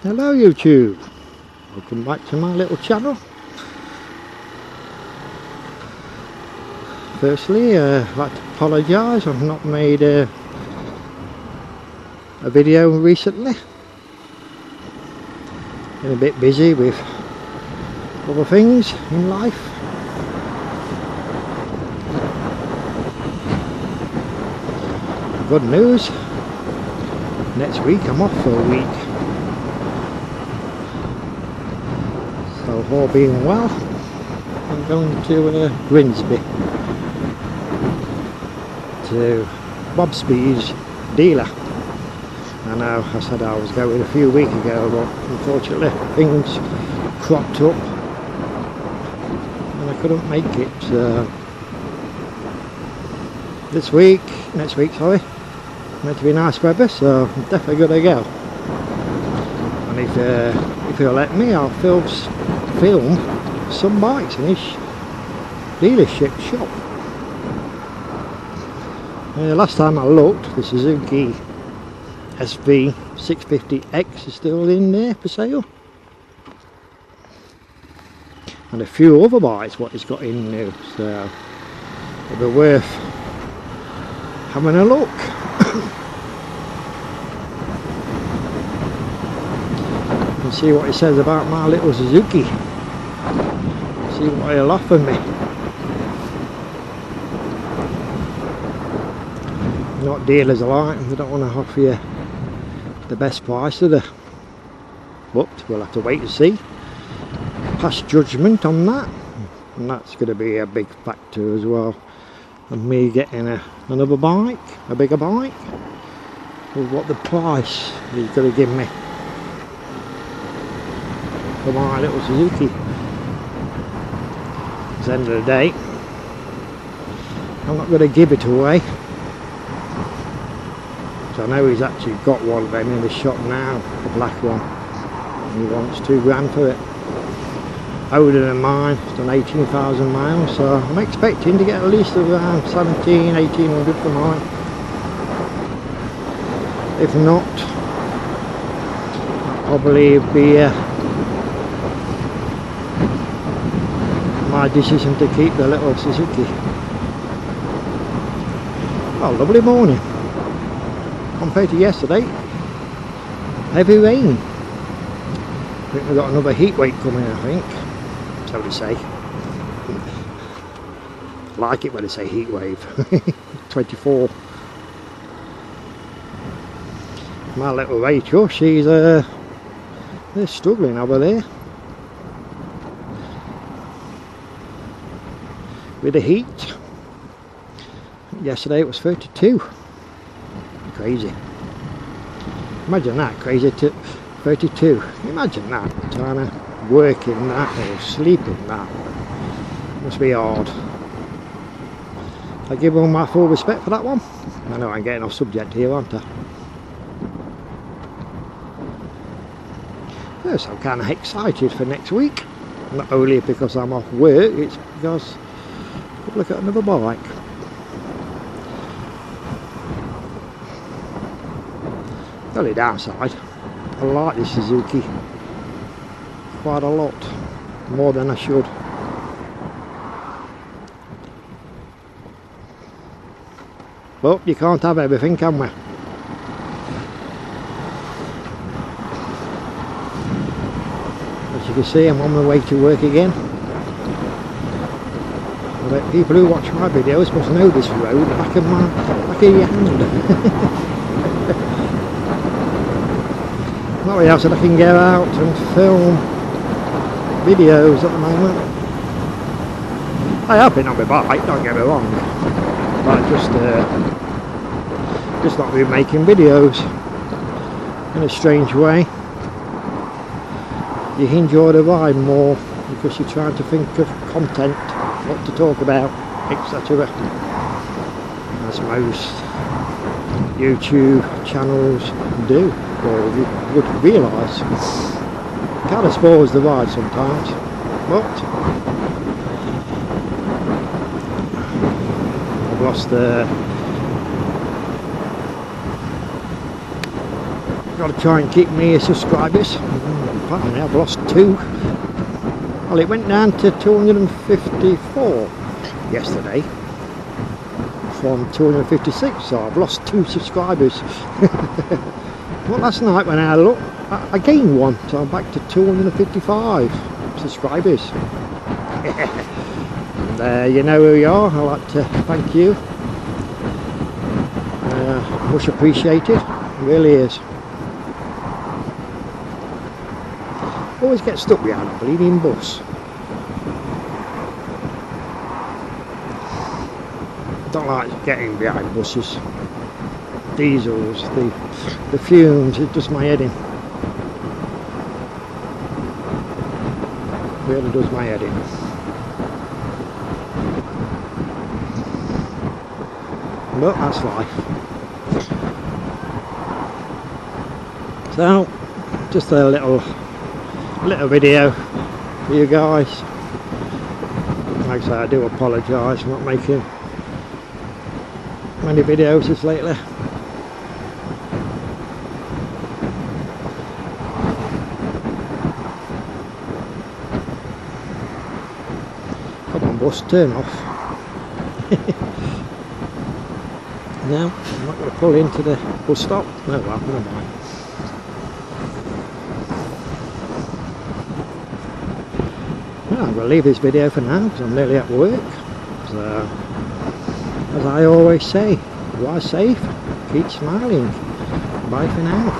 Hello YouTube, welcome back to my little channel. Firstly, I'd like to apologise, I've not made a video recently. Been a bit busy with other things in life. Good news, next week I'm off for a week. So all being well, I'm going to Grimsby to Bob Speed's dealer. I know I said I was going a few weeks ago, but unfortunately things cropped up and I couldn't make it. Next week, sorry, meant to be nice weather, so I'm definitely going to go. And if you'll let me, I'll film some bikes in his dealership shop. Last time I looked, the SUZUKI SV650X is still in there for sale, and a few other bikes what he's got in new, so it'll be worth having a look. And see what he says about my little Suzuki. See what he'll offer me. You know what dealers are like, they don't want to offer you the best price, do they? But we'll have to wait and see. Pass judgment on that, and that's going to be a big factor as well. And me getting another bike, a bigger bike, with what the price he's going to give me for my little Suzuki. At the end of the day, I'm not going to give it away. So I know he's actually got one of them in the shop now, the black one, and he wants £2 for it. Older than mine, it's done 18,000 miles, so I'm expecting to get at least around 1800 for mine. If not, I'll probably be my decision to keep the little Suzuki. Oh, lovely morning compared to yesterday. Heavy rain. I think we've got another heat wave coming, I think. So they say. I like it when they say heat wave. 24. My little Rachel, she's they're struggling over there with the heat. Yesterday it was 32. Crazy. Imagine that, crazy to 32. Imagine that, trying to work in that or sleep in that. Must be hard. I give them my full respect for that one. I know I'm getting off subject here, aren't I? Yes, I'm kind of excited for next week. Not only because I'm off work, it's because I'll look at another bike. The only downside, I like this Suzuki quite a lot, more than I should. But you can't have everything, can we? As you can see, I'm on my way to work again. But people who watch my videos must know this road back of your hand. Not really else that I can go out and film videos at the moment. I have been on my bike, don't get me wrong, but just not been making videos. In a strange way, you enjoy the ride more because you're trying to think of content, what to talk about, etc. As most YouTube channels do, or you would realise. Kind of spoils the ride sometimes, but I've lost got to try and keep me subscribers. Apparently I've lost 2. Well, it went down to 254 yesterday from 256, so I've lost 2 subscribers. Well, last night when I looked, I gained 1, so I'm back to 255 subscribers. And you know who you are. I'd like to thank you. Much appreciated, it really is. Always get stuck behind a bleeding bus. Don't like getting behind buses. Diesels, the fumes, it does my head in. It really does my head in. But that's life. So, just a little video for you guys. Like I say, I do apologise for not making many videos this lately. Come on bus, turn off. No, I'm not going to pull into the bus stop. No, well, never mind. Well, I'm going to leave this video for now because I'm nearly at work. So, as I always say, you are safe, keep smiling. Bye for now.